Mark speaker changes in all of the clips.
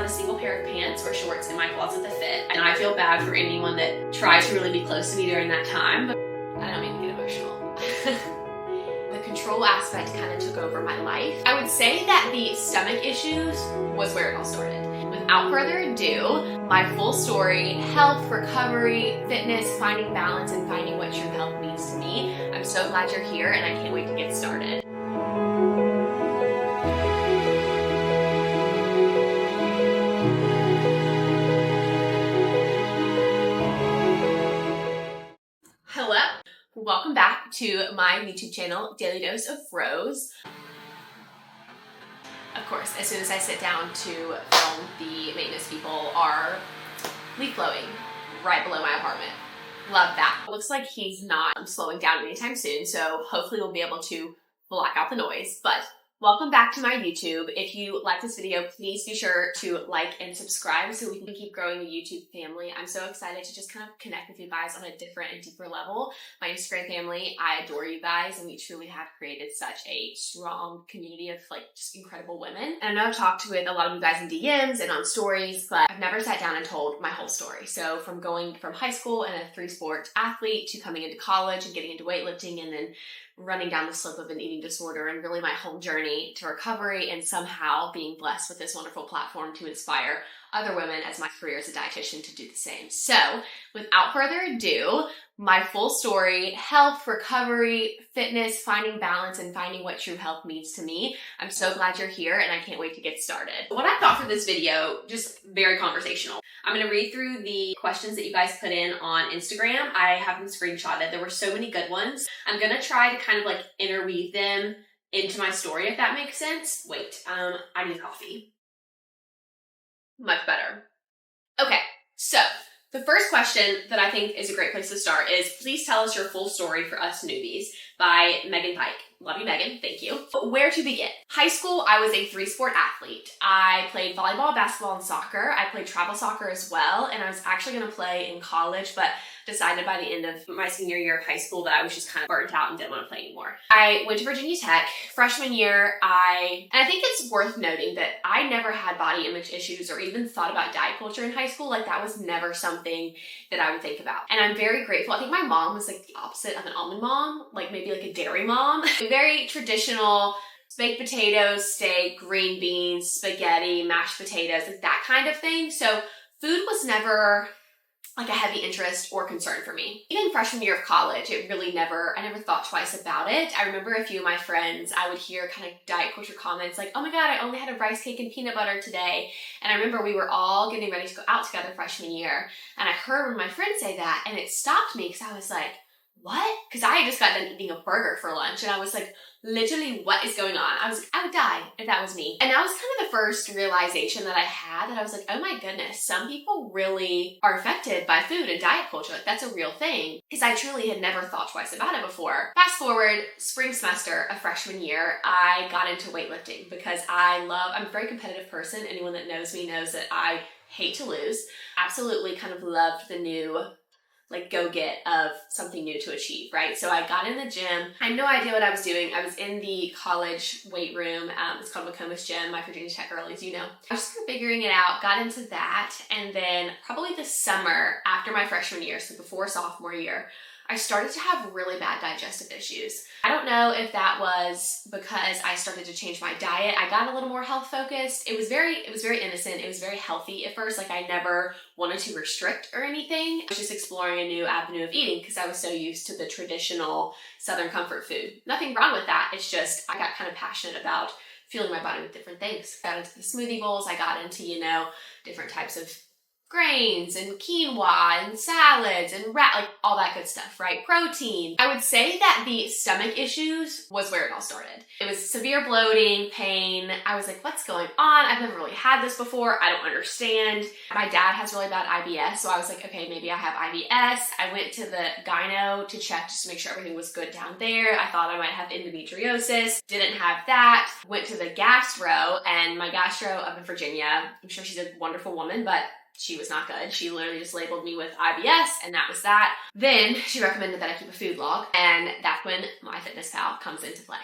Speaker 1: a single pair of pants or shorts in my closet that fit. And I feel bad for anyone that tried to really be close to me during that time, but I don't mean to get emotional. The control aspect kind of took over my life. I would say that the stomach issues was where it all started. Without further ado, my full story, health, recovery, fitness, finding balance, and finding what true health means to me. I'm so glad you're here and I can't wait to get started. Hello, welcome back to my YouTube channel, Daily Dose of Rose. Of course, as soon as I sit down to film, the maintenance people are leaf blowing right below my apartment. Love that. It looks like he's not slowing down anytime soon, so hopefully we'll be able to block out the noise. But welcome back to my YouTube. If you like this video, please be sure to like and subscribe so we can keep growing the YouTube family. I'm so excited to just kind of connect with you guys on a different and deeper level. My Instagram family, I adore you guys, and we truly have created such a strong community of just incredible women. And I know I've talked with a lot of you guys in DMs and on stories, but I've never sat down and told my whole story. So from going from high school and a 3-sport athlete to coming into college and getting into weightlifting and then running down the slope of an eating disorder, and really my whole journey to recovery, and somehow being blessed with this wonderful platform to inspire other women as my career as a dietitian to do the same. So without further ado, my full story, health, recovery, fitness, finding balance, and finding what true health means to me. I'm so glad you're here and I can't wait to get started. What I thought for this video, just very conversational. I'm going to read through the questions that you guys put in on Instagram. I have them screenshotted. There were so many good ones. I'm going to try to kind of interweave them into my story, if that makes sense. Wait, I need coffee. Much better. Okay, so the first question that I think is a great place to start is, please tell us your full story for us newbies, by Megan Pike. Love you, Megan. Thank you. But where to begin? High school, I was a 3-sport athlete. I played volleyball, basketball, and soccer. I played travel soccer as well, and I was actually going to play in college, but decided by the end of my senior year of high school that I was just kind of burnt out and didn't want to play anymore. I went to Virginia Tech. Freshman year, and I think it's worth noting that I never had body image issues or even thought about diet culture in high school. That was never something that I would think about. And I'm very grateful. I think my mom was the opposite of an almond mom, maybe a dairy mom. Very traditional, baked potatoes, steak, green beans, spaghetti, mashed potatoes, that kind of thing. So food was never a heavy interest or concern for me. Even freshman year of college, I never thought twice about it. I remember a few of my friends, I would hear kind of diet culture comments oh my God, I only had a rice cake and peanut butter today. And I remember we were all getting ready to go out together freshman year. And I heard one of my friends say that, and it stopped me because I was like, what? Because I had just got done eating a burger for lunch, and I was literally, what is going on? I would die if that was me. And that was kind of the first realization that I had, that I was oh my goodness, some people really are affected by food and diet culture. That's a real thing. Because I truly had never thought twice about it before. Fast forward, spring semester of freshman year, I got into weightlifting because I'm a very competitive person. Anyone that knows me knows that I hate to lose. Absolutely kind of loved the new go get of something new to achieve, right? So I got in the gym. I had no idea what I was doing. I was in the college weight room. It's called McComas Gym, my Virginia Tech girlies, I was just kind of figuring it out, got into that. And then probably the summer after my freshman year, so before sophomore year, I started to have really bad digestive issues. I don't know if that was because I started to change my diet. I got a little more health focused. It was very innocent. It was very healthy at first. I never wanted to restrict or anything. I was just exploring a new avenue of eating because I was so used to the traditional Southern comfort food. Nothing wrong with that. It's just I got kind of passionate about fueling my body with different things. Got into the smoothie bowls. I got into, different types of grains and quinoa and salads and all that good stuff, right? Protein. I would say that the stomach issues was where it all started. It was severe bloating, pain. I was what's going on? I've never really had this before. I don't understand. My dad has really bad IBS, so I was okay, maybe I have IBS. I went to the gyno to check just to make sure everything was good down there. I thought I might have endometriosis. Didn't have that. Went to the gastro, and my gastro up in Virginia, I'm sure she's a wonderful woman, but she was not good. She literally just labeled me with IBS, and that was that. Then she recommended that I keep a food log, and that's when MyFitnessPal comes into play.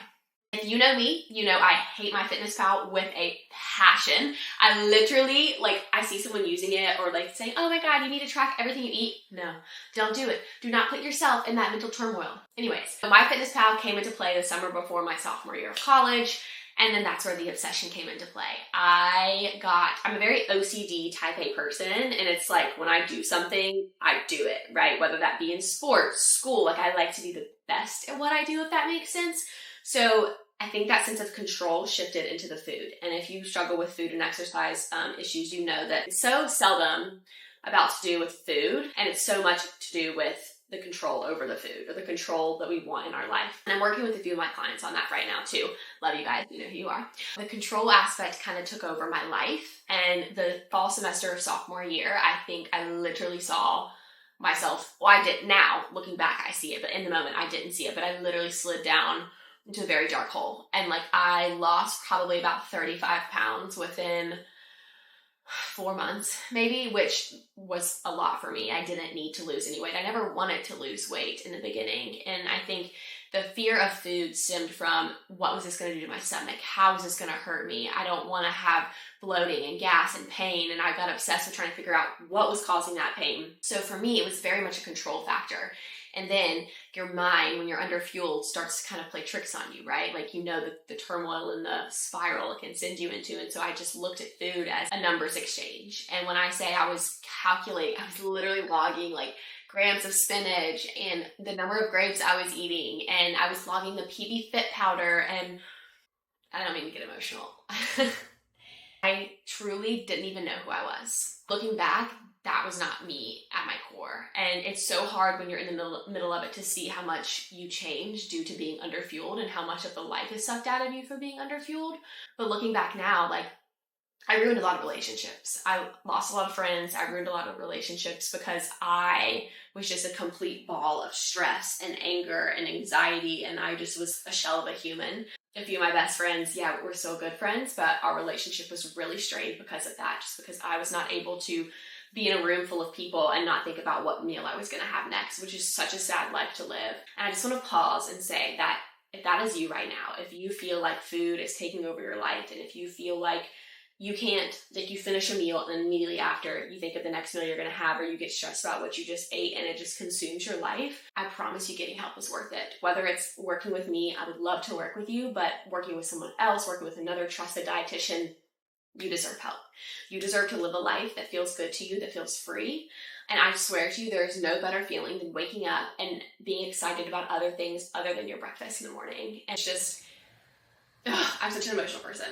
Speaker 1: If you know me, you know I hate my fitness pal with a passion. I literally, I see someone using it or saying, oh my God, you need to track everything you eat. No, don't do it. Do not put yourself in that mental turmoil. Anyways, so my fitness pal came into play the summer before my sophomore year of college. And then that's where the obsession came into play. I'm a very OCD type A person. And it's like when I do something, I do it, right? Whether that be in sports, school, I like to be the best at what I do, if that makes sense. So I think that sense of control shifted into the food. And if you struggle with food and exercise issues, you know that it's so seldom about to do with food, and it's so much to do with the control over the food or the control that we want in our life. And I'm working with a few of my clients on that right now too. Love you guys, you know who you are. The control aspect kind of took over my life, and the fall semester of sophomore year, I think I literally saw myself, well, I did now, looking back, I see it, but in the moment I didn't see it, but I literally slid down into a very dark hole. And I lost probably about 35 pounds within 4 months maybe, which was a lot for me. I didn't need to lose any weight. I never wanted to lose weight in the beginning. And I think the fear of food stemmed from, what was this going to do to my stomach? How is this going to hurt me? I don't want to have bloating and gas and pain. And I got obsessed with trying to figure out what was causing that pain. So for me, it was very much a control factor. And then your mind, when you're underfueled, starts to kind of play tricks on you, right? The turmoil and the spiral it can send you into. And so I just looked at food as a numbers exchange. And when I say I was calculating, I was literally logging grams of spinach and the number of grapes I was eating. And I was logging the PB Fit powder. And I don't mean to get emotional. I truly didn't even know who I was. Looking back, that was not me at my core. And it's so hard when you're in the middle of it to see how much you change due to being underfueled and how much of the life is sucked out of you for being underfueled. But looking back now, I ruined a lot of relationships. I lost a lot of friends. I ruined a lot of relationships because I was just a complete ball of stress and anger and anxiety. And I just was a shell of a human. A few of my best friends, yeah, we're still good friends, but our relationship was really strained because of that, just because I was not able to be in a room full of people and not think about what meal I was going to have next, which is such a sad life to live. And I just want to pause and say that if that is you right now, if you feel like food is taking over your life, and if you feel like you can't, you finish a meal and then immediately after you think of the next meal you're going to have, or you get stressed about what you just ate and it just consumes your life, I promise you getting help is worth it. Whether it's working with me, I would love to work with you, but working with someone else, working with another trusted dietitian, you deserve help. You deserve to live a life that feels good to you, that feels free. And I swear to you, there is no better feeling than waking up and being excited about other things other than your breakfast in the morning. And it's just, I'm such an emotional person.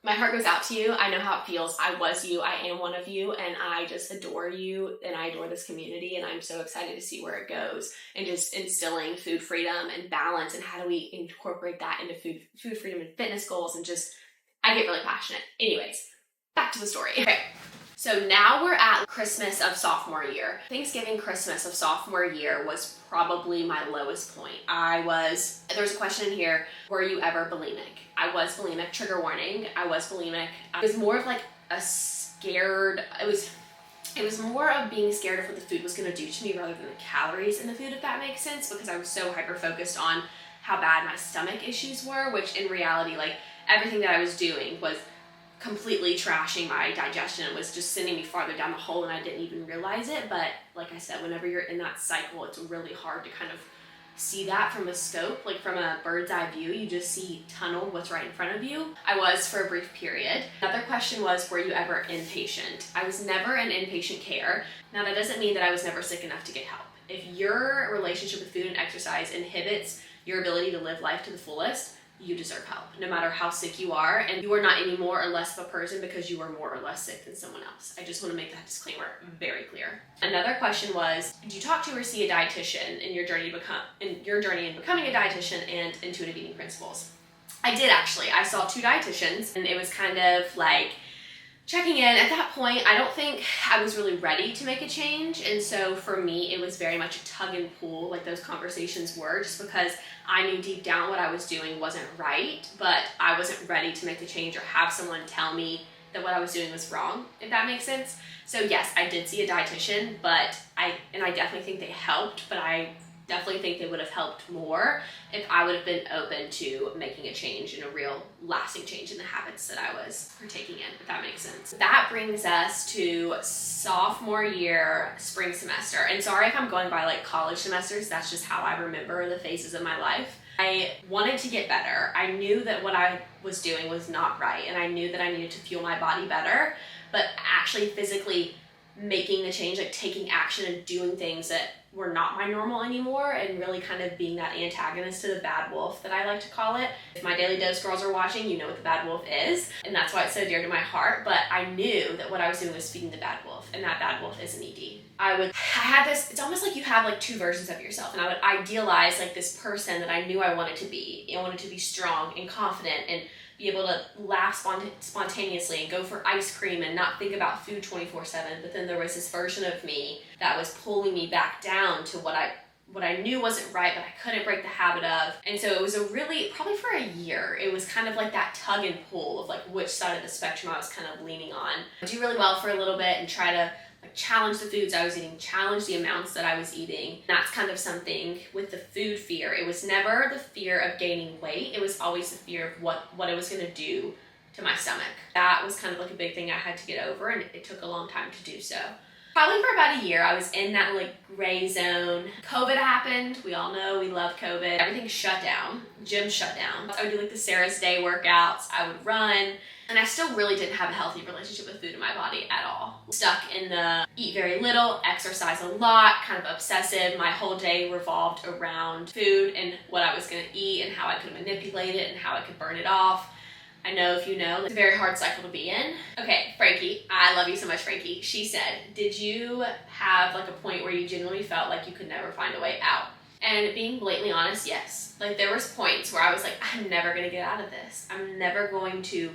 Speaker 1: My heart goes out to you. I know how it feels. I was you. I am one of you. And I just adore you. And I adore this community. And I'm so excited to see where it goes. And just instilling food freedom and balance. And how do we incorporate that into food freedom and fitness goals. And just, I get really passionate. Anyways, back to the story. Okay. So now we're at Christmas of sophomore year. Thanksgiving, Christmas of sophomore year was probably my lowest point. There's a question in here, were you ever bulimic? I was bulimic, trigger warning, I was bulimic. It was more of a scared, it was more of being scared of what the food was gonna do to me rather than the calories in the food, if that makes sense, because I was so hyper-focused on how bad my stomach issues were, which in reality, everything that I was doing was completely trashing my digestion. It was just sending me farther down the hole and I didn't even realize it. But like I said, whenever you're in that cycle, it's really hard to kind of see that from a scope, from a bird's eye view. You just see tunnel what's right in front of you. I was for a brief period. Another question was, were you ever inpatient? I was never in inpatient care. Now that doesn't mean that I was never sick enough to get help. If your relationship with food and exercise inhibits your ability to live life to the fullest, you deserve help, no matter how sick you are. And you are not any more or less of a person because you are more or less sick than someone else. I just want to make that disclaimer very clear. Another question was, did you talk to or see a dietitian in your journey in becoming a dietitian and intuitive eating principles? I did actually. I saw 2 dietitians, and it was kind of checking in. At that point, I don't think I was really ready to make a change. And so for me, it was very much a tug and pull, those conversations were, just because I knew deep down what I was doing wasn't right, but I wasn't ready to make the change or have someone tell me that what I was doing was wrong, if that makes sense. So yes, I did see a dietitian, but I definitely think they helped, but I definitely think they would have helped more if I would have been open to making a change and a real lasting change in the habits that I was partaking in, if that makes sense. That brings us to sophomore year, spring semester. And sorry if I'm going by like college semesters, that's just how I remember the phases of my life. I wanted to get better. I knew that what I was doing was not right, and I knew that I needed to fuel my body better, but actually physically making the change, like taking action and doing things that were not my normal anymore, and really kind of being that antagonist to the bad wolf that I like to call it. If my Daily Dose girls are watching, you know what the bad wolf is, and that's why it's so dear to my heart. But I knew that what I was doing was feeding the bad wolf, and that bad wolf is an ED. I had this, it's almost like you have like two versions of yourself, and I would idealize like this person that I knew I wanted to be. I wanted to be strong and confident and be able to laugh spontaneously and go for ice cream and not think about food 24/7. But then there was this version of me that was pulling me back down to what I knew wasn't right, but I couldn't break the habit of. And so it was probably for a year, it was kind of like that tug and pull of like which side of the spectrum I was kind of leaning on. I do really well for a little bit and try to like challenge the foods I was eating, challenge the amounts that I was eating. That's kind of something with the food fear. It was never the fear of gaining weight. It was always the fear of what it was going to do to my stomach. That was kind of like a big thing I had to get over, and it took a long time to do so. Probably for about a year, I was in that like gray zone. COVID happened. We all know we love COVID. Everything shut down. Gym shut down. I would do like the Sarah's Day workouts. I would run. And I still really didn't have a healthy relationship with food in my body at all. Stuck in the eat very little, exercise a lot, kind of obsessive. My whole day revolved around food and what I was gonna eat and how I could manipulate it and how I could burn it off. I know if you know, it's a very hard cycle to be in. Okay, Frankie, I love you so much, Frankie. She said, did you have like a point where you genuinely felt like you could never find a way out? And being blatantly honest, yes. Like there was points where I was like, I'm never gonna get out of this. I'm never going to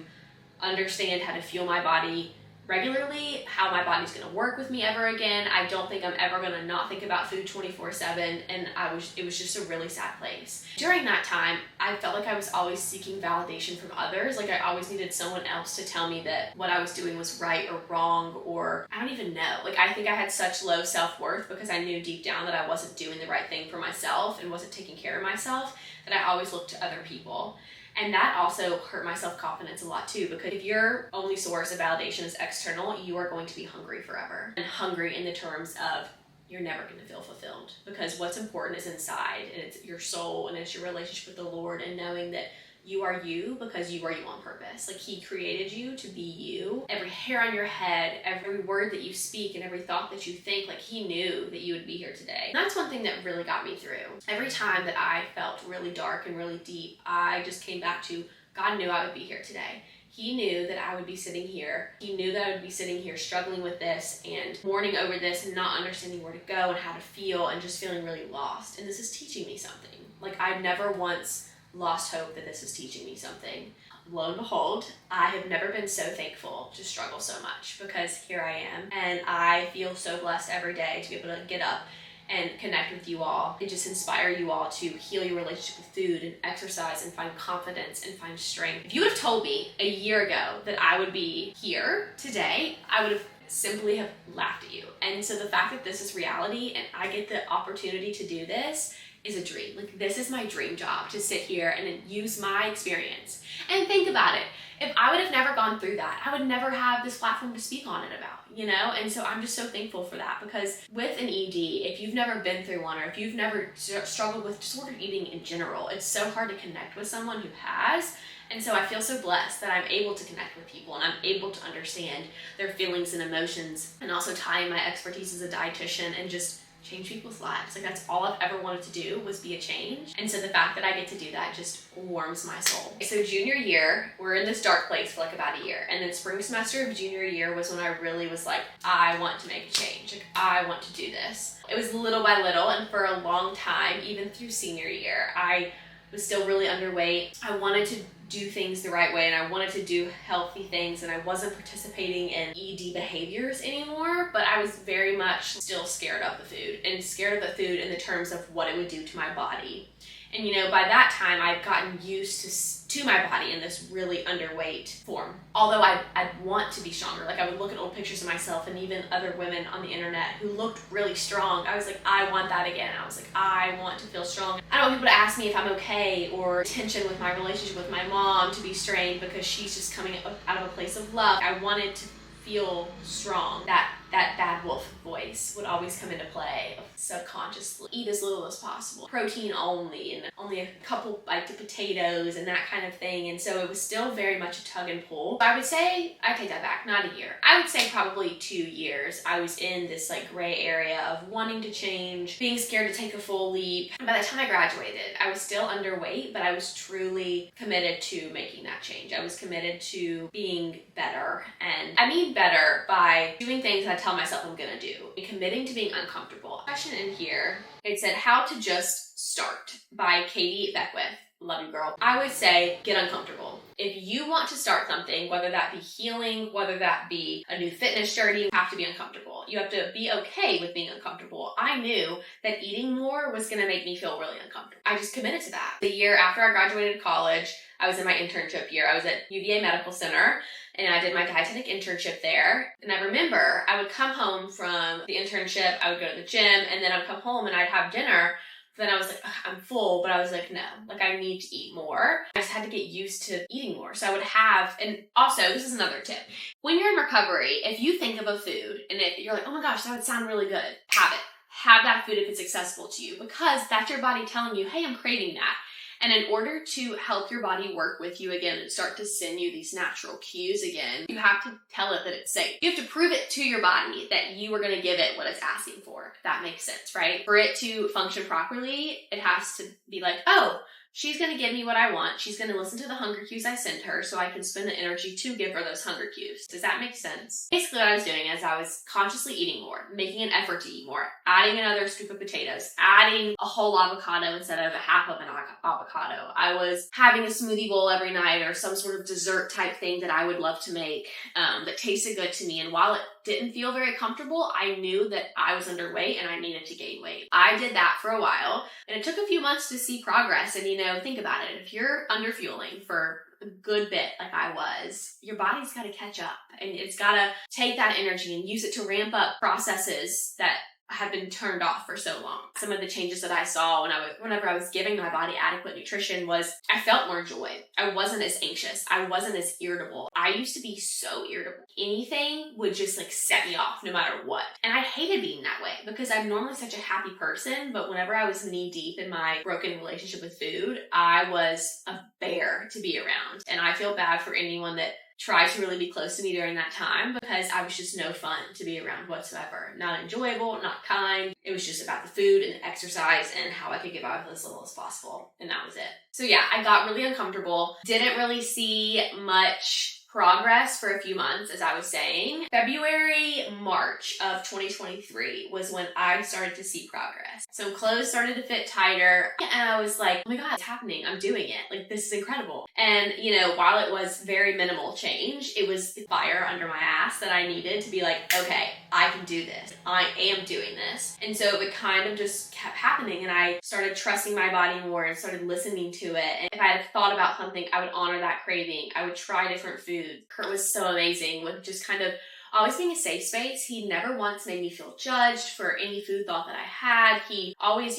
Speaker 1: understand how to fuel my body regularly, how my body's gonna work with me ever again. I don't think I'm ever gonna not think about food 24/7, and it was just a really sad place. During that time, I felt like I was always seeking validation from others. Like I always needed someone else to tell me that what I was doing was right or wrong, or I don't even know. Like I think I had such low self-worth because I knew deep down that I wasn't doing the right thing for myself and wasn't taking care of myself, that I always looked to other people. And that also hurt my self-confidence a lot too, because if your only source of validation is external, you are going to be hungry forever. And hungry in the terms of you're never going to feel fulfilled, because what's important is inside, and it's your soul, and it's your relationship with the Lord, and knowing that you are you because you are you on purpose. Like He created you to be you. Every hair on your head, every word that you speak, and every thought that you think, like He knew that you would be here today. And that's one thing that really got me through. Every time that I felt really dark and really deep, I just came back to God knew I would be here today. He knew that I would be sitting here. He knew that I would be sitting here struggling with this and mourning over this and not understanding where to go and how to feel and just feeling really lost. And this is teaching me something. Like I've never once lost hope that this is teaching me something. Lo and behold, I have never been so thankful to struggle so much, because here I am, and I feel so blessed every day to be able to get up and connect with you all and just inspire you all to heal your relationship with food and exercise and find confidence and find strength. If you would have told me a year ago that I would be here today, I would have simply have laughed at you. And so the fact that this is reality and I get the opportunity to do this is a dream. Like this is my dream job, to sit here and use my experience. And think about it. If I would have never gone through that, I would never have this platform to speak on it about, you know? And so I'm just so thankful for that, because with an ED, if you've never been through one, or if you've never struggled with disordered eating in general, it's so hard to connect with someone who has. And so I feel so blessed that I'm able to connect with people and I'm able to understand their feelings and emotions, and also tie in my expertise as a dietitian and just change people's lives. Like that's all I've ever wanted to do, was be a change. And so the fact that I get to do that just warms my soul. So junior year, we're in this dark place for like about a year. And then spring semester of junior year was when I really was like, I want to make a change. Like I want to do this. It was little by little, and for a long time, even through senior year, I was still really underweight. I wanted to do things the right way, and I wanted to do healthy things, and I wasn't participating in ED behaviors anymore, but I was very much still scared of the food, and scared of the food in the terms of what it would do to my body. And by that time I'd gotten used to my body in this really underweight form. Although I'd want to be stronger. Like I would look at old pictures of myself and even other women on the internet who looked really strong. I was like, I want that again. I was like, I want to feel strong. I don't want people to ask me if I'm okay, or tension with my relationship with my mom to be strained because she's just coming out of a place of love. I wanted to feel strong. That bad wolf voice would always come into play subconsciously. Eat as little as possible. Protein only, and only a couple bites of potatoes and that kind of thing. And so it was still very much a tug and pull. I would say, I take that back, not a year. I would say probably 2 years. I was in this like gray area of wanting to change, being scared to take a full leap. By the time I graduated, I was still underweight, but I was truly committed to making that change. I was committed to being better. And I mean better by doing things I tell myself I'm gonna do, and committing to being uncomfortable. Question in here, it said How to Just Start by Katie Beckwith. Love you, girl. I would say get uncomfortable. If you want to start something, whether that be healing, whether that be a new fitness journey, you have to be uncomfortable. You have to be okay with being uncomfortable. I knew that eating more was going to make me feel really uncomfortable. I just committed to that. The year after I graduated college, I was in my internship year. I was at UVA Medical Center and I did my dietetic internship there. And I remember I would come home from the internship, I would go to the gym, and then I would come home and I'd have dinner. Then I was like, I'm full, but I was like, no, like I need to eat more. I just had to get used to eating more. So I would have, and also this is another tip. When you're in recovery, if you think of a food and if you're like, oh my gosh, that would sound really good, have it. Have that food if it's accessible to you, because that's your body telling you, hey, I'm craving that. And in order to help your body work with you again and start to send you these natural cues again, you have to tell it that it's safe. You have to prove it to your body that you are going to give it what it's asking for. That makes sense, right? For it to function properly, it has to be like, oh, she's going to give me what I want. She's going to listen to the hunger cues I send her so I can spend the energy to give her those hunger cues. Does that make sense? Basically what I was doing is I was consciously eating more, making an effort to eat more, adding another scoop of potatoes, adding a whole avocado instead of a half of an avocado. I was having a smoothie bowl every night or some sort of dessert type thing that I would love to make that tasted good to me. And while it didn't feel very comfortable, I knew that I was underweight and I needed to gain weight. I did that for a while and it took a few months to see progress. And think about it. If you're underfueling for a good bit like I was, your body's got to catch up and it's got to take that energy and use it to ramp up processes that have been turned off for so long. Some of the changes that I saw whenever I was giving my body adequate nutrition was I felt more joy. I wasn't as anxious. I wasn't as irritable. I used to be so irritable. Anything would just like set me off no matter what. And I hated being that way because I'm normally such a happy person, but whenever I was knee deep in my broken relationship with food, I was a bear to be around. And I feel bad for anyone that tried to really be close to me during that time because I was just no fun to be around whatsoever. Not enjoyable, not kind. It was just about the food and the exercise and how I could get by with as little as possible. And that was it. So yeah, I got really uncomfortable. Didn't really see much progress for a few months, as I was saying. February, March of 2023 was when I started to see progress. So clothes started to fit tighter and I was like, oh my God, it's happening. I'm doing it. Like, this is incredible. And, while it was very minimal change, it was the fire under my ass that I needed to be like, okay, I can do this. I am doing this. And so it kind of just kept happening and I started trusting my body more and started listening to it. And if I had thought about something, I would honor that craving. I would try different foods. Kurt was so amazing with just kind of always being a safe space. He never once made me feel judged for any food thought that I had. He always,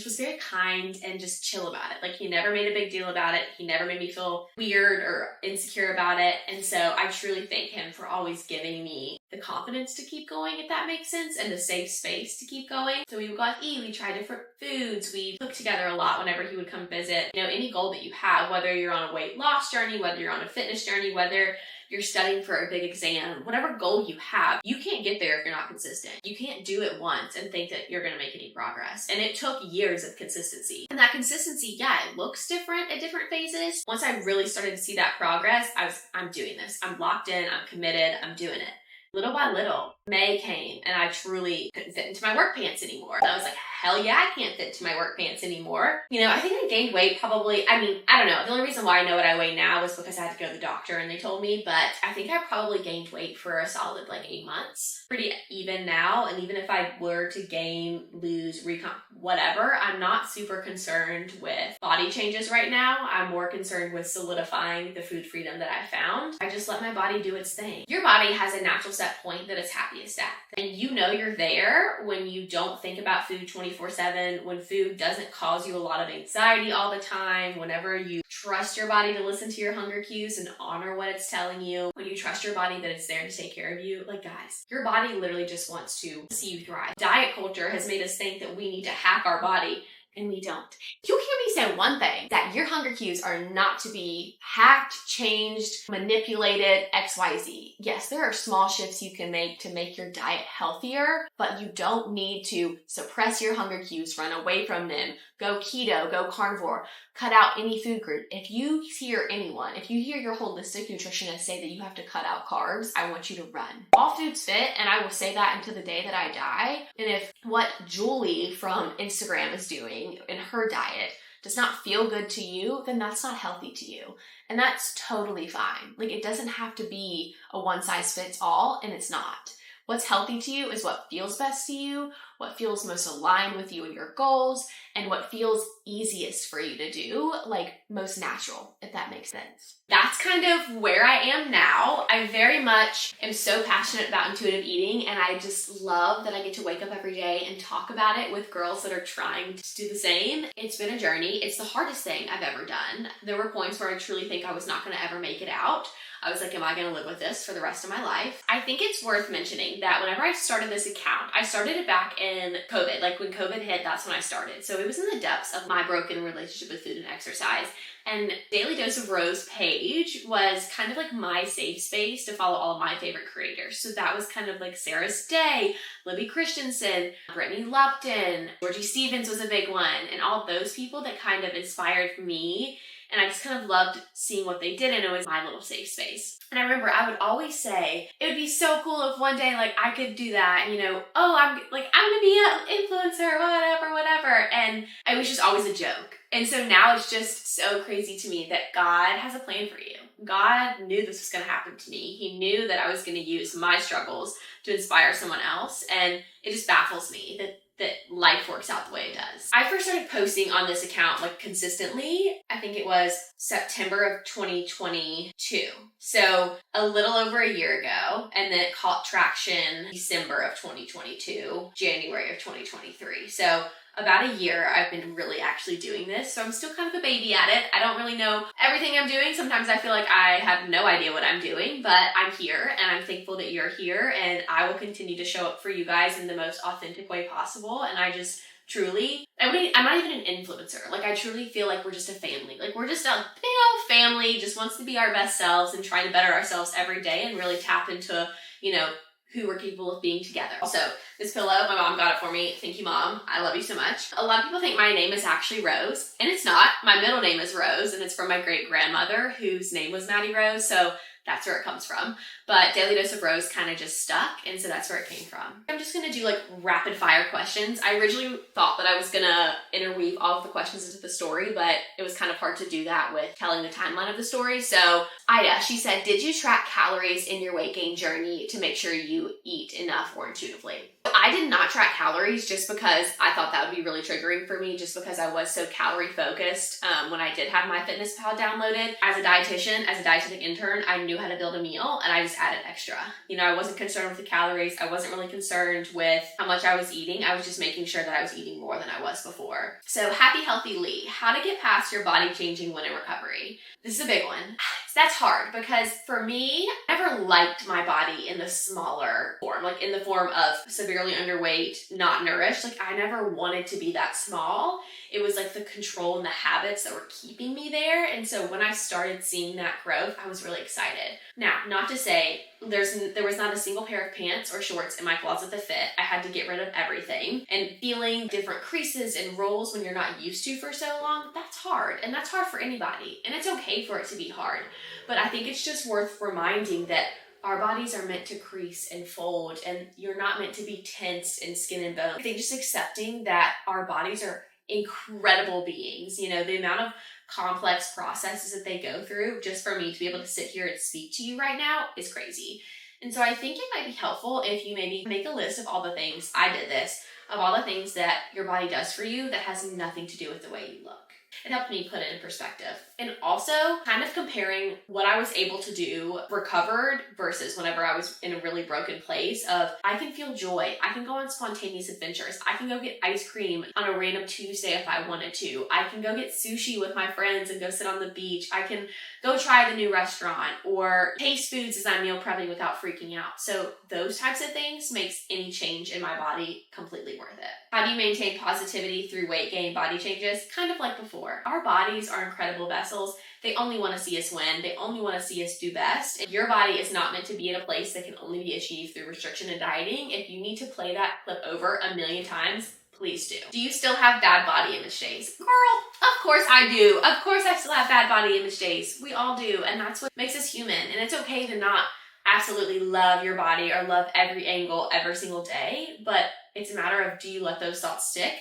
Speaker 1: was very kind and just chill about it. Like, he never made a big deal about it. He never made me feel weird or insecure about it. And so I truly thank him for always giving me the confidence to keep going, if that makes sense, and the safe space to keep going. So we would go out to eat, we try different foods, we cook together a lot whenever he would come visit. Any goal that you have, whether you're on a weight loss journey, whether you're on a fitness journey, whether you're studying for a big exam, whatever goal you have, you can't get there if you're not consistent. You can't do it once and think that you're going to make any progress. And it took years of consistency. And that consistency, yeah, it looks different at different phases. Once I really started to see that progress, I'm doing this. I'm locked in, I'm committed, I'm doing it. Little by little, May came and I truly couldn't fit into my work pants anymore. And I was like, hell yeah, I can't fit into my work pants anymore. You know, I think I gained weight probably, I don't know. The only reason why I know what I weigh now is because I had to go to the doctor and they told me, but I think I probably gained weight for a solid like 8 months. Pretty even now. And even if I were to gain, lose, recomp, whatever, I'm not super concerned with body changes right now. I'm more concerned with solidifying the food freedom that I found. I just let my body do its thing. Your body has a natural set point that it's happiest at. And you know you're there when you don't think about food 24/7, when food doesn't cause you a lot of anxiety all the time, whenever you trust your body to listen to your hunger cues and honor what it's telling you, when you trust your body that it's there to take care of you. Like guys, your body literally just wants to see you thrive. Diet culture has made us think that we need to hack our body, and we don't. You hear me say one thing, that your hunger cues are not to be hacked, changed, manipulated, XYZ. Yes, there are small shifts you can make to make your diet healthier, but you don't need to suppress your hunger cues, run away from them, go keto, go carnivore, cut out any food group. If you hear anyone, if you hear your holistic nutritionist say that you have to cut out carbs, I want you to run. All foods fit, and I will say that until the day that I die. And if what Julie from Instagram is doing in her diet does not feel good to you, then that's not healthy to you. And that's totally fine. Like, it doesn't have to be a one size fits all, and it's not. What's healthy to you is what feels best to you, what feels most aligned with you and your goals, and what feels easiest for you to do, like most natural, if that makes sense. That's kind of where I am now. I very much am so passionate about intuitive eating, and I just love that I get to wake up every day and talk about it with girls that are trying to do the same. It's been a journey. It's the hardest thing I've ever done. There were points where I truly think I was not going to ever make it out. I was like, am I going to live with this for the rest of my life? I think it's worth mentioning that whenever I started this account, I started it back in COVID. Like when COVID hit, that's when I started. So it was in the depths of my broken relationship with food and exercise. And Daily Dose of Rose page was kind of like my safe space to follow all of my favorite creators. So that was kind of like Sarah's Day, Libby Christensen, Brittany Lupton, Georgie Stevens was a big one, and all those people that kind of inspired me. And I just kind of loved seeing what they did, and it was my little safe space. And I remember I would always say, it would be so cool if one day, like, I could do that, and, you know, oh, I'm gonna be an influencer, whatever. And it was just always a joke. And so now it's just so crazy to me that God has a plan for you. God knew this was gonna happen to me. He knew that I was gonna use my struggles to inspire someone else. And it just baffles me that life works out the way it does. I first started posting on this account like consistently, I think it was September of 2022. So a little over a year ago, and then it caught traction December of 2022, January of 2023. So about a year I've been really actually doing this. So I'm still kind of a baby at it. I don't really know everything I'm doing. Sometimes I feel like I have no idea what I'm doing, but I'm here and I'm thankful that you're here, and I will continue to show up for you guys in the most authentic way possible. And I just truly, I'm not even an influencer. Like, I truly feel like we're just a family. Like, we're just a big old family, just wants to be our best selves and trying to better ourselves every day and really tap into, you know, who we're capable of being together. Also, this pillow, my mom got it for me. Thank you, Mom. I love you so much. A lot of people think my name is actually Rose, and it's not. My middle name is Rose, and it's from my great-grandmother, whose name was Maddie Rose, so that's where it comes from. But Daily Dose of Rose kind of just stuck, and so that's where it came from. I'm just gonna do like rapid fire questions. I originally thought that I was gonna interweave all of the questions into the story, but it was kind of hard to do that with telling the timeline of the story. So Ida, she said, did you track calories in your weight gain journey to make sure you eat enough or intuitively? I did not track calories just because I thought that would be really triggering for me, just because I was so calorie focused when I did have MyFitnessPal downloaded. As a dietitian, as a dietetic intern, I knew how to build a meal, and I just added extra. You know, I wasn't concerned with the calories. I wasn't really concerned with how much I was eating. I was just making sure that I was eating more than I was before. So Happy Healthy Lee, how to get past your body changing when in recovery. This is a big one. That's hard because for me, I never liked my body in the smaller form, like in the form of severely underweight, not nourished. Like, I never wanted to be that small. It was like the control and the habits that were keeping me there. And so when I started seeing that growth, I was really excited. Now, not to say there was not a single pair of pants or shorts in my closet that fit. I had to get rid of everything. And feeling different creases and rolls when you're not used to for so long, that's hard. And that's hard for anybody. And it's okay for it to be hard. But I think it's just worth reminding that Our bodies are meant to crease and fold, and you're not meant to be tense and skin and bone. I think just accepting that our bodies are incredible beings, you know, the amount of complex processes that they go through, just for me to be able to sit here and speak to you right now is crazy. And so I think it might be helpful if you maybe make a list of all the things, I did this, of all the things that your body does for you that has nothing to do with the way you look. It helped me put it in perspective. And also kind of comparing what I was able to do recovered versus whenever I was in a really broken place of I can feel joy. I can go on spontaneous adventures. I can go get ice cream on a random Tuesday if I wanted to. I can go get sushi with my friends and go sit on the beach. I can go try the new restaurant or taste foods as I'm meal prepping without freaking out. So those types of things makes any change in my body completely worth it. How do you maintain positivity through weight gain, body changes? Kind of like before. Our bodies are incredible vessels. They only want to see us win. They only want to see us do best. And your body is not meant to be in a place that can only be achieved through restriction and dieting. If you need to play that clip over 1,000,000 times, please do. Do you still have bad body image days? Girl, of course I do. Of course I still have bad body image days. We all do. And that's what makes us human. And it's okay to not absolutely love your body or love every angle every single day. But it's a matter of, do you let those thoughts stick?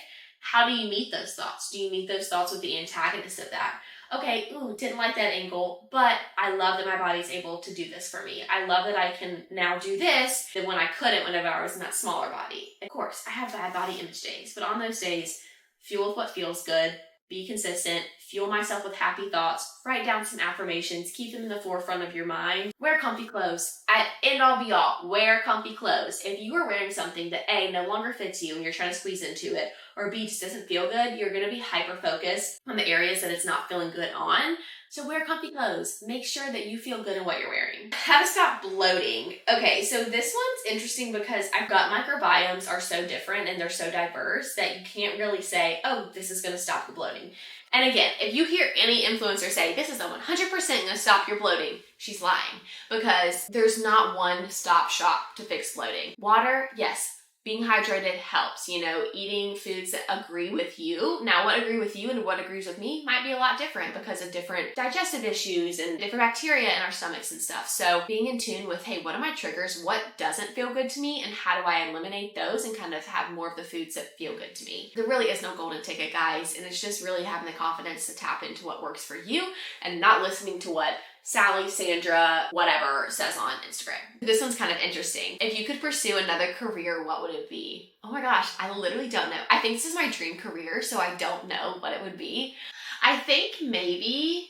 Speaker 1: How do you meet those thoughts? Do you meet those thoughts with the antagonist of that? Okay, didn't like that angle, but I love that my body's able to do this for me. I love that I can now do this than when I couldn't whenever I was in that smaller body. Of course, I have bad body image days, but on those days, fuel with what feels good, be consistent, fuel myself with happy thoughts, write down some affirmations, keep them in the forefront of your mind. Wear comfy clothes. End all be all, wear comfy clothes. If you are wearing something that A, no longer fits you and you're trying to squeeze into it, or B, just doesn't feel good, you're gonna be hyper-focused on the areas that it's not feeling good on. So wear comfy clothes. Make sure that you feel good in what you're wearing. How to stop bloating. Okay, so this one's interesting because our gut microbiomes are so different and they're so diverse that you can't really say, oh, this is gonna stop the bloating. And again, if you hear any influencer say, this is a 100% gonna stop your bloating, she's lying, because there's not one stop shop to fix bloating. Water, yes. Being hydrated helps, you know, eating foods that agree with you. Now, what agree with you and what agrees with me might be a lot different because of different digestive issues and different bacteria in our stomachs and stuff. So being in tune with, hey, what are my triggers? What doesn't feel good to me? And how do I eliminate those and kind of have more of the foods that feel good to me? There really is no golden ticket, guys. And it's just really having the confidence to tap into what works for you and not listening to what Sally, Sandra, whatever says on Instagram. This one's kind of interesting. If you could pursue another career, what would it be? Oh my gosh, I literally don't know. I think this is my dream career, so I don't know what it would be. I think maybe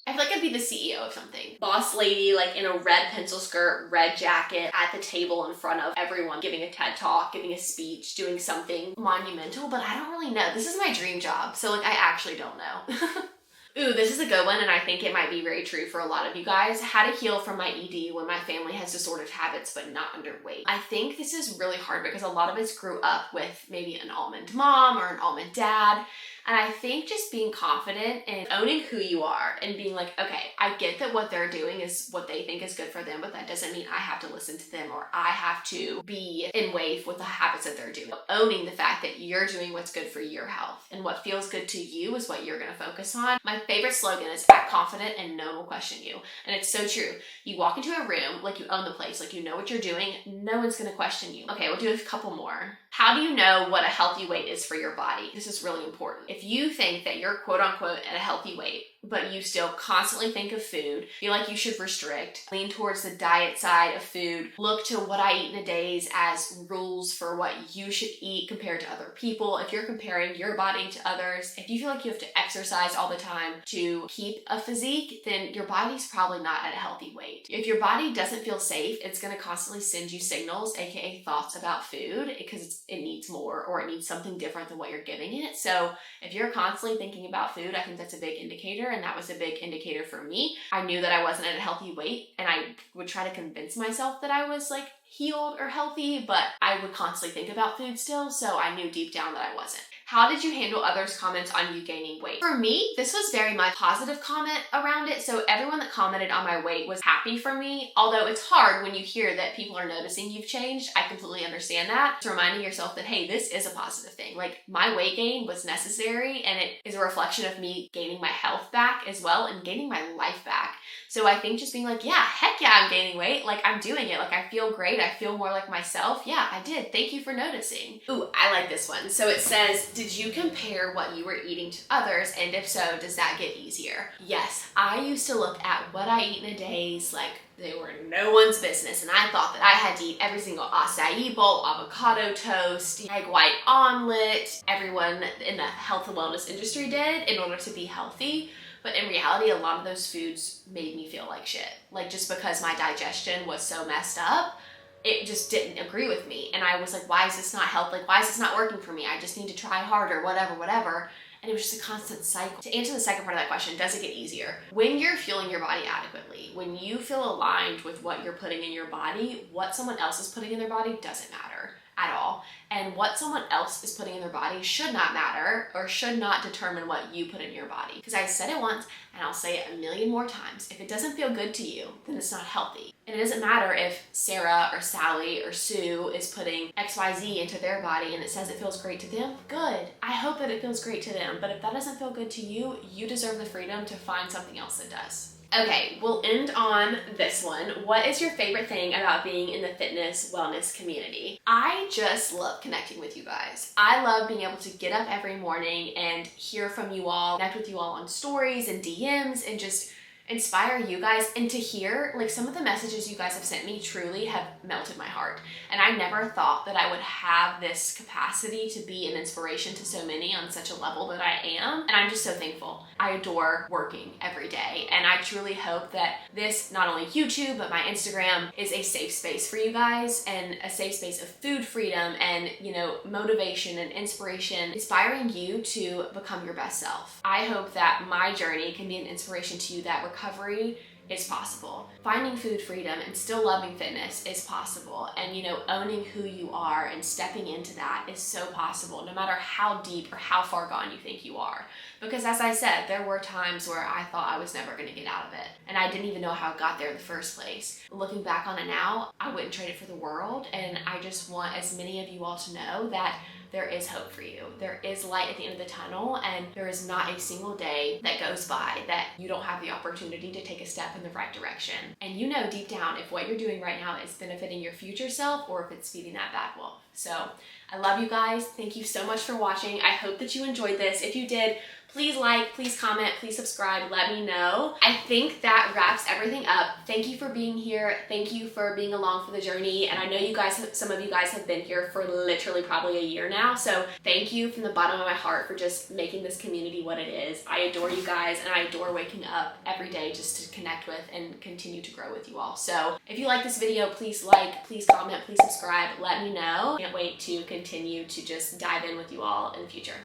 Speaker 1: I feel like I'd be the CEO of something. Boss lady, like in a red pencil skirt, red jacket, at the table in front of everyone, giving a TED Talk, giving a speech, doing something monumental, but I don't really know. This is my dream job, so like I actually don't know. Ooh, this is a good one, and I think it might be very true for a lot of you guys. How to heal from my ED when my family has disordered habits but not underweight. I think this is really hard because a lot of us grew up with maybe an almond mom or an almond dad. And I think just being confident and owning who you are and being like, okay, I get that what they're doing is what they think is good for them, but that doesn't mean I have to listen to them or I have to be in wave with the habits that they're doing. Owning the fact that you're doing what's good for your health and what feels good to you is what you're gonna focus on. My favorite slogan is act confident and no one will question you. And it's so true. You walk into a room like you own the place, like you know what you're doing, no one's gonna question you. Okay, we'll do a couple more. How do you know what a healthy weight is for your body? This is really important. If you think that you're quote unquote at a healthy weight, but you still constantly think of food, feel like you should restrict, lean towards the diet side of food, look to what I eat in a day as rules for what you should eat compared to other people. If you're comparing your body to others, if you feel like you have to exercise all the time to keep a physique, then your body's probably not at a healthy weight. If your body doesn't feel safe, it's gonna constantly send you signals, aka thoughts about food, because it needs more or it needs something different than what you're giving it. So if you're constantly thinking about food, I think that's a big indicator. And that was a big indicator for me. I knew that I wasn't at a healthy weight and I would try to convince myself that I was like healed or healthy, but I would constantly think about food still. So I knew deep down that I wasn't. How did you handle others' comments on you gaining weight? For me, this was very much a positive comment around it. So everyone that commented on my weight was happy for me. Although it's hard when you hear that people are noticing you've changed. I completely understand that. It's reminding yourself that, hey, this is a positive thing. Like, my weight gain was necessary, and it is a reflection of me gaining my health back as well and gaining my life back. So I think just being like, yeah, heck yeah, I'm gaining weight. Like, I'm doing it. Like, I feel great. I feel more like myself. Yeah, I did. Thank you for noticing. Ooh, I like this one. So it says, did you compare what you were eating to others? And if so, does that get easier? Yes, I used to look at what I eat in a day's like they were no one's business, and I thought that I had to eat every single acai bowl, avocado toast, egg white omelet, everyone in the health and wellness industry did in order to be healthy. But in reality, a lot of those foods made me feel like shit. Like, just because my digestion was so messed up, it just didn't agree with me. And I was like, why is this not healthy? Like, why is this not working for me? I just need to try harder, whatever. And it was just a constant cycle. To answer the second part of that question, does it get easier? When you're fueling your body adequately, when you feel aligned with what you're putting in your body, what someone else is putting in their body doesn't matter at all. And what someone else is putting in their body should not matter or should not determine what you put in your body. Because I said it once and I'll say it a million more times. If it doesn't feel good to you, then it's not healthy. And it doesn't matter if Sarah or Sally or Sue is putting XYZ into their body and it says it feels great to them. Good. I hope that it feels great to them. But if that doesn't feel good to you, you deserve the freedom to find something else that does. Okay, we'll end on this one. What is your favorite thing about being in the fitness wellness community? I just love connecting with you guys. I love being able to get up every morning and hear from you all, connect with you all on stories and DMs, and just inspire you guys. And to hear, like, some of the messages you guys have sent me truly have melted my heart. And I never thought that I would have this capacity to be an inspiration to so many on such a level that I am. And I'm just so thankful. I adore working every day. And I truly hope that this, not only YouTube, but my Instagram, is a safe space for you guys, and a safe space of food freedom and, you know, motivation and inspiration, inspiring you to become your best self. I hope that my journey can be an inspiration to you that recovery is possible. Finding food freedom and still loving fitness is possible. And, you know, owning who you are and stepping into that is so possible, no matter how deep or how far gone you think you are. Because as I said, there were times where I thought I was never going to get out of it. And I didn't even know how it got there in the first place. Looking back on it now, I wouldn't trade it for the world. And I just want as many of you all to know that there is hope for you. There is light at the end of the tunnel, and there is not a single day that goes by that you don't have the opportunity to take a step in the right direction. And you know deep down if what you're doing right now is benefiting your future self or if it's feeding that bad wolf. So I love you guys. Thank you so much for watching. I hope that you enjoyed this. If you did, please like, please comment, please subscribe, let me know. I think that wraps everything up. Thank you for being here. Thank you for being along for the journey. And I know you guys, some of you guys have been here for literally probably a year now. So thank you from the bottom of my heart for just making this community what it is. I adore you guys, and I adore waking up every day just to connect with and continue to grow with you all. So if you like this video, please like, please comment, please subscribe, let me know. Can't wait to continue to just dive in with you all in the future.